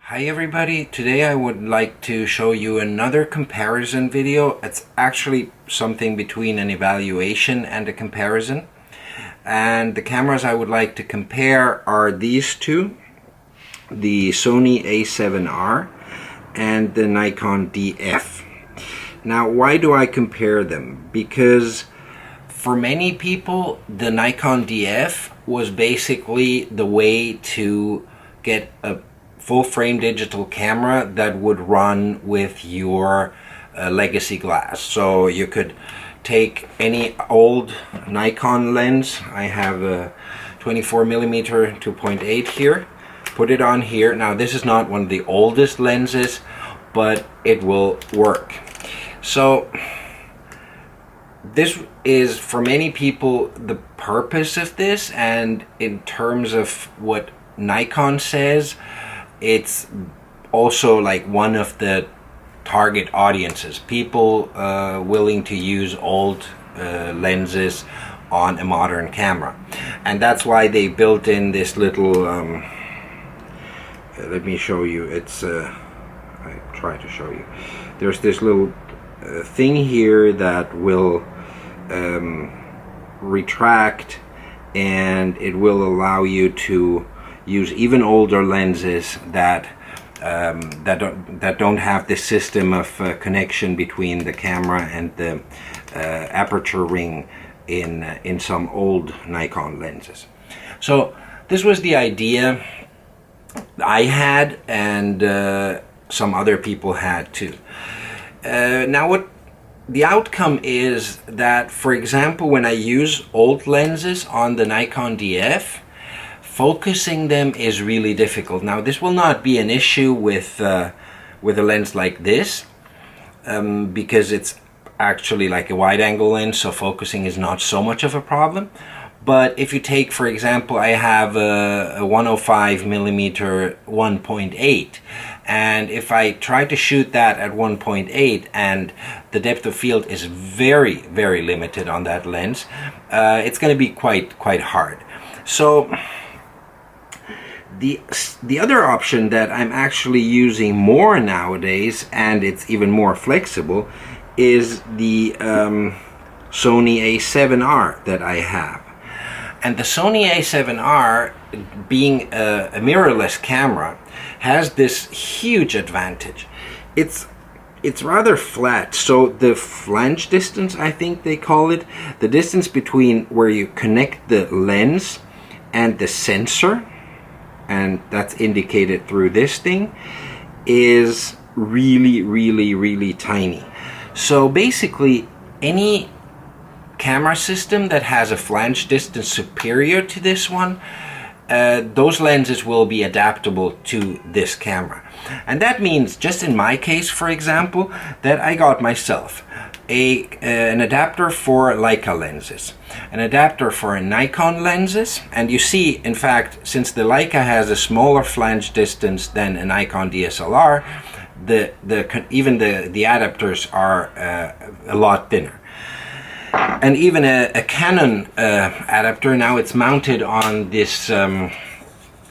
Hi everybody, today I would like to show you another comparison video. It's actually something between an evaluation and a comparison. And the cameras I would like to compare are these two, the Sony A7R and the Nikon Df. Now, why do I compare them? Because for many people, the Nikon Df was basically the way to get a full-frame digital camera that would run with your legacy glass. So you could take any old Nikon lens. I have a 24mm 2.8 here. Put it on here. Now this is not one of the oldest lenses, but it will work. So this is, for many people, the purpose of this, and in terms of what Nikon says, it's also like one of the target audiences, people willing to use old lenses on a modern camera. And that's why they built in this little let me show you. It's I try to show you. There's this little thing here that will retract, and it will allow you to use even older lenses that don't have this system of connection between the camera and the aperture ring in some old Nikon lenses. So this was the idea I had, and some other people had too. Now what the outcome is that, for example, when I use old lenses on the Nikon Df, focusing them is really difficult. Now this will not be an issue with a lens like this, because it's actually like a wide-angle lens, so focusing is not so much of a problem. But if you take, for example, I have a 105mm 1.8, and if I try to shoot that at 1.8 and the depth of field is very, very limited on that lens, it's going to be quite hard. So the other option that I'm actually using more nowadays, and it's even more flexible, is the Sony A7R that I have. And the Sony A7R, being a mirrorless camera, has this huge advantage. It's rather flat, so the flange distance, I think they call it, the distance between where you connect the lens and the sensor, and that's indicated through this thing, is really tiny. So basically, any camera system that has a flange distance superior to this one, those lenses will be adaptable to this camera. And that means, just in my case, for example, that I got myself an adapter for Leica lenses, an adapter for Nikon lenses, and you see, in fact, since the Leica has a smaller flange distance than a Nikon DSLR, even the adapters are a lot thinner. And even a Canon adapter, now it's mounted on this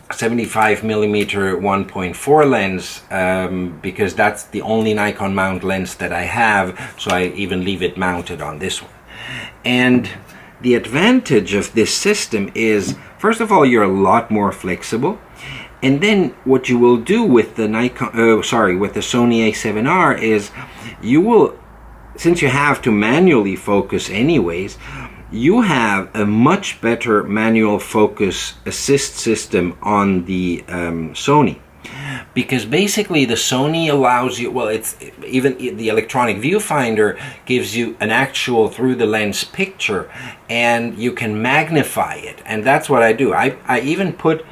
75mm 1.4 lens, because that's the only Nikon mount lens that I have, so I even leave it mounted on this one. And the advantage of this system is, first of all, you're a lot more flexible, and then what you will do with the with the Sony A7R is, you will, since you have to manually focus anyways, you have a much better manual focus assist system on the Sony. Because basically the Sony allows you, well, it's even the electronic viewfinder gives you an actual through the lens picture, and you can magnify it. And that's what I do. I even put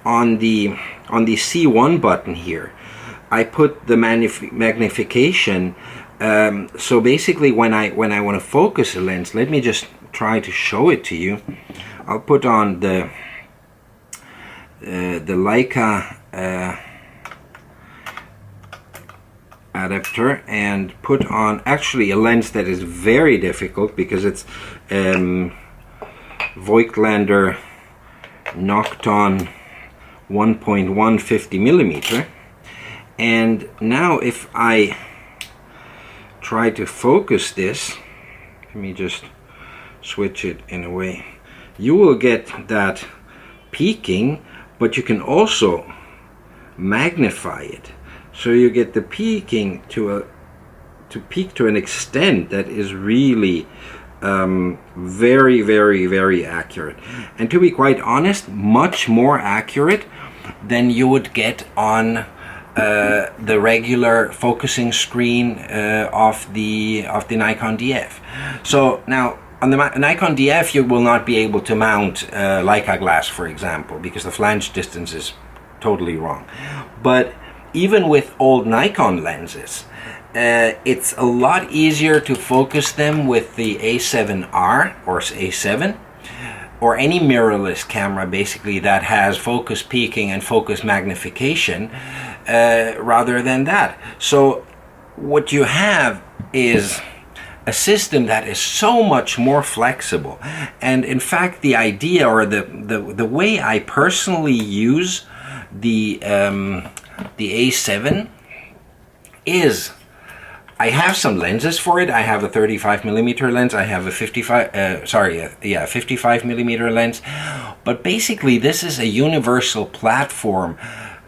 on the C1 button here, I put the magnification. So basically, when I want to focus a lens, let me just try to show it to you. I'll put on the Leica adapter and put on actually a lens that is very difficult, because it's Voigtlander Nocton 1.1 50mm. And now if I try to focus this, let me just switch it in a way, you will get that peaking, but you can also magnify it. So you get the peaking to peak to an extent that is really very, very, very accurate. And to be quite honest, much more accurate than you would get on the regular focusing screen of the Nikon Df. So now on the Nikon Df you will not be able to mount Leica glass, for example, because the flange distance is totally wrong. But even with old Nikon lenses, it's a lot easier to focus them with the A7R or A7 or any mirrorless camera basically that has focus peaking and focus magnification rather than that. So what you have is a system that is so much more flexible. And in fact, the idea or the way I personally use the A7 is, I have some lenses for it. I have a 35mm lens. I have a 55mm lens. But basically, this is a universal platform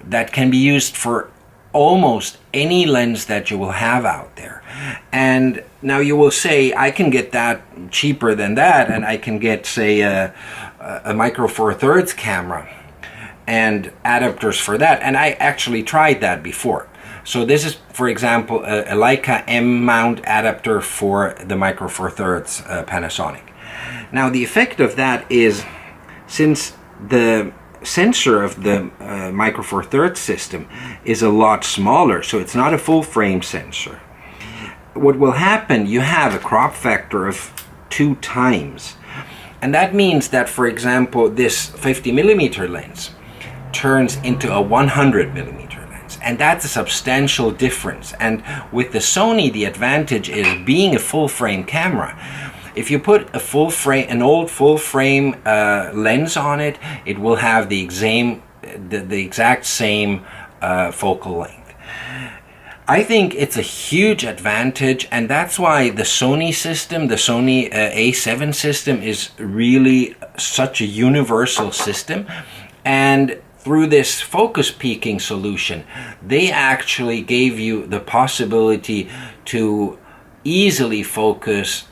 that can be used for almost any lens that you will have out there. And now you will say, I can get that cheaper than that, and I can get, say, a Micro Four Thirds camera and adapters for that. And I actually tried that before. So this is, for example, a Leica M mount adapter for the Micro Four Thirds Panasonic. Now the effect of that is, since the sensor of the Micro Four Thirds system is a lot smaller, so it's not a full frame sensor, what will happen, you have a crop factor of 2 times. And that means that, for example, this 50mm lens turns into a 100mm. And that's a substantial difference. And with the Sony, the advantage is being a full frame camera. If you put a full frame, an old full frame lens on it, it will have the exact same focal length. I think it's a huge advantage, and that's why the Sony system, the Sony A7 system, is really such a universal system. And through this focus peaking solution, they actually gave you the possibility to easily focus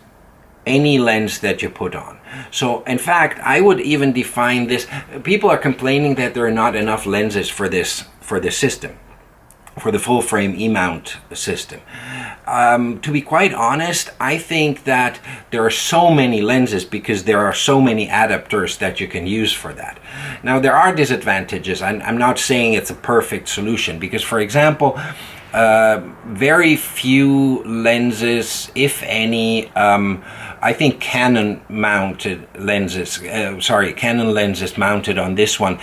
any lens that you put on. So in fact, I would even define this, people are complaining that there are not enough lenses for this system, for the full frame E-mount system. To be quite honest, I think that there are so many lenses because there are so many adapters that you can use for that. Now there are disadvantages. I'm not saying it's a perfect solution because, for example, very few lenses, if any, I think Canon lenses mounted on this one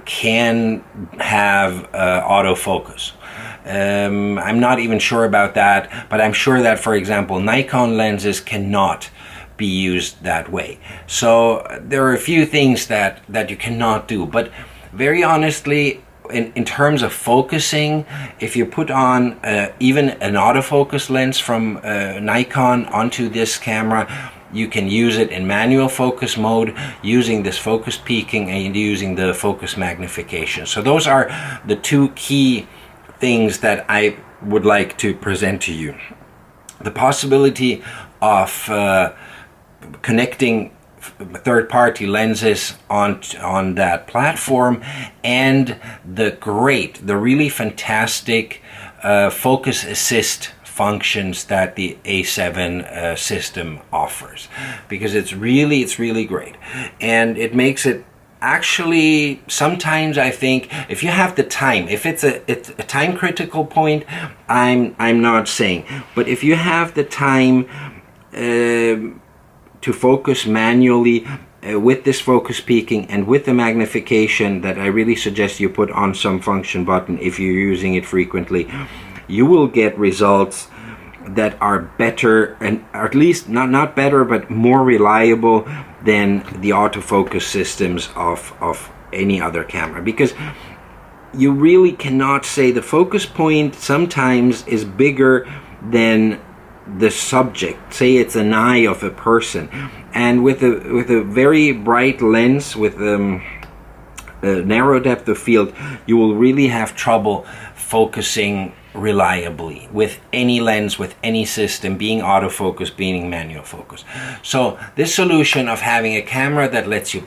can have autofocus. I'm not even sure about that, but I'm sure that, for example, Nikon lenses cannot be used that way. So there are a few things that you cannot do, but very honestly, in terms of focusing, if you put on even an autofocus lens from Nikon onto this camera, you can use it in manual focus mode using this focus peaking and using the focus magnification. So those are the 2 key things that I would like to present to you. The possibility of connecting third-party lenses on that platform, and the really fantastic focus assist functions that the A7 system offers, because it's really great, and it makes it actually, sometimes I think if you have the time, if it's a time critical point, I'm not saying, but if you have the time to focus manually with this focus peaking and with the magnification that I really suggest you put on some function button if you're using it frequently, you will get results that are better, and at least not better, but more reliable than the autofocus systems of any other camera. Because you really cannot say the focus point sometimes is bigger than the subject. Say it's an eye of a person, and with a very bright lens with a narrow depth of field, you will really have trouble focusing reliably with any lens, with any system, being autofocus, being manual focus. So this solution of having a camera that lets you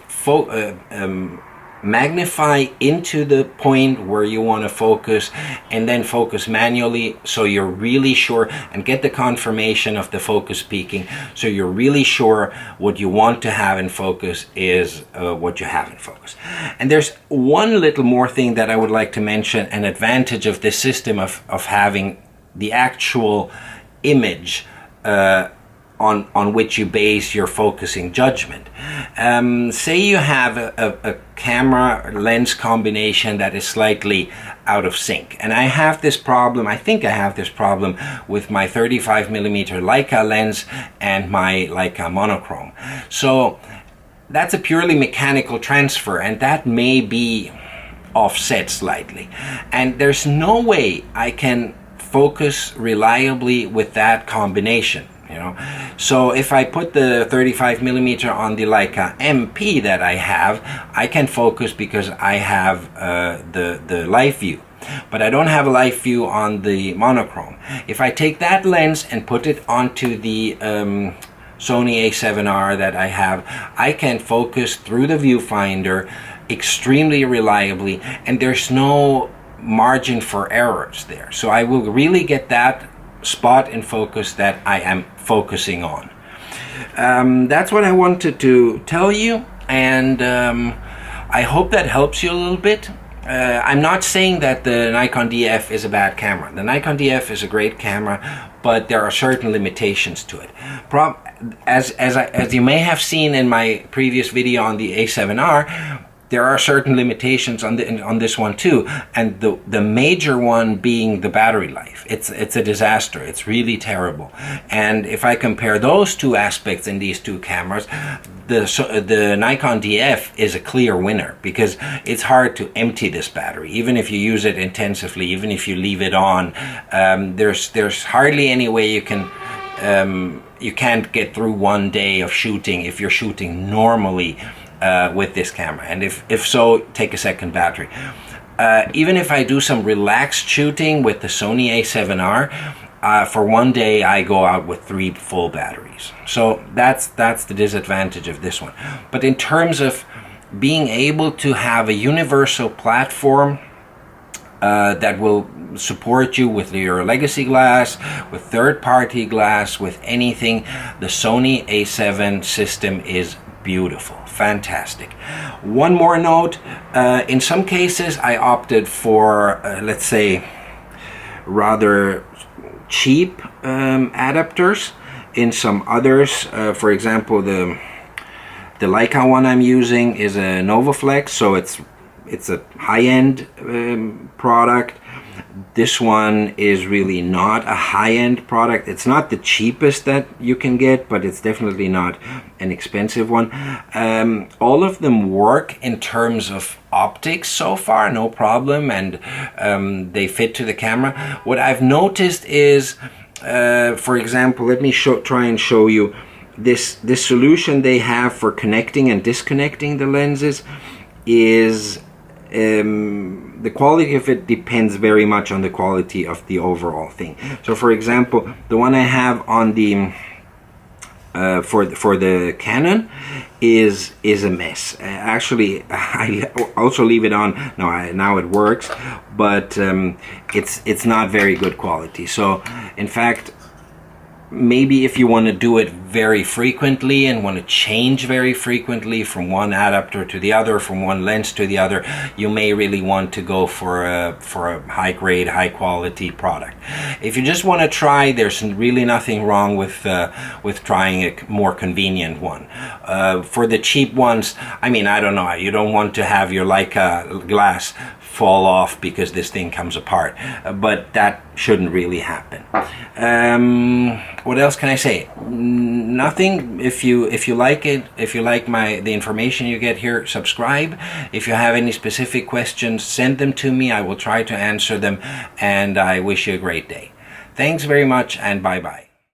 magnify into the point where you want to focus and then focus manually, so you're really sure, and get the confirmation of the focus peaking, so you're really sure what you want to have in focus is what you have in focus. And there's one little more thing that I would like to mention, an advantage of this system of having the actual image on which you base your focusing judgment. Say you have a camera lens combination that is slightly out of sync, and I have this problem, I think I have this problem with my 35mm Leica lens and my Leica monochrome. So that's a purely mechanical transfer, and that may be offset slightly, and there's no way I can focus reliably with that combination. So if I put the 35mm on the Leica MP that I have, I can focus because I have the live view, but I don't have a live view on the monochrome. If I take that lens and put it onto the Sony A7R that I have, I can focus through the viewfinder extremely reliably, and there's no margin for errors there. So I will really get that spot in focus that I am focusing on. That's what I wanted to tell you, and I hope that helps you a little bit. I'm not saying that the Nikon Df is a bad camera. The Nikon Df is a great camera, but there are certain limitations to it. As you may have seen in my previous video on the A7R, there are certain limitations on this one too, and the major one being the battery life. It's a disaster. It's really terrible. And if I compare those two aspects in these two cameras, the Nikon Df is a clear winner, because it's hard to empty this battery, even if you use it intensively, even if you leave it on. There's hardly any way you can't get through one day of shooting if you're shooting normally with this camera, and if so, take a second battery. Even if I do some relaxed shooting with the Sony A7R, for one day I go out with 3 full batteries. So that's the disadvantage of this one. But in terms of being able to have a universal platform that will support you with your legacy glass, with third-party glass, with anything, the Sony A7 system is beautiful, fantastic. One more note, in some cases I opted for, let's say, rather cheap adapters. In some others, for example, the Leica one I'm using is a NovaFlex, so it's a high-end product. This one is really not a high-end product. It's not the cheapest that you can get, but it's definitely not an expensive one. All of them work in terms of optics so far, no problem, and they fit to the camera. What I've noticed is, for example, let me try and show you this solution they have for connecting and disconnecting the lenses. Is the quality of it depends very much on the quality of the overall thing. So for example, the one I have on the for the Canon is a mess. Actually, I also leave it on now it works, but it's not very good quality. So in fact, maybe if you want to do it very frequently and want to change very frequently from one adapter to the other, from one lens to the other, you may really want to go for a high grade, high quality product. If you just want to try, there's really nothing wrong with trying a more convenient one. For the cheap ones, I mean, I don't know, you don't want to have your Leica glass fall off because this thing comes apart, but that shouldn't really happen. What else can I say? Nothing. If you like it, if you like the information you get here, subscribe. If you have any specific questions, send them to me. I will try to answer them, and I wish you a great day. Thanks very much, and bye bye.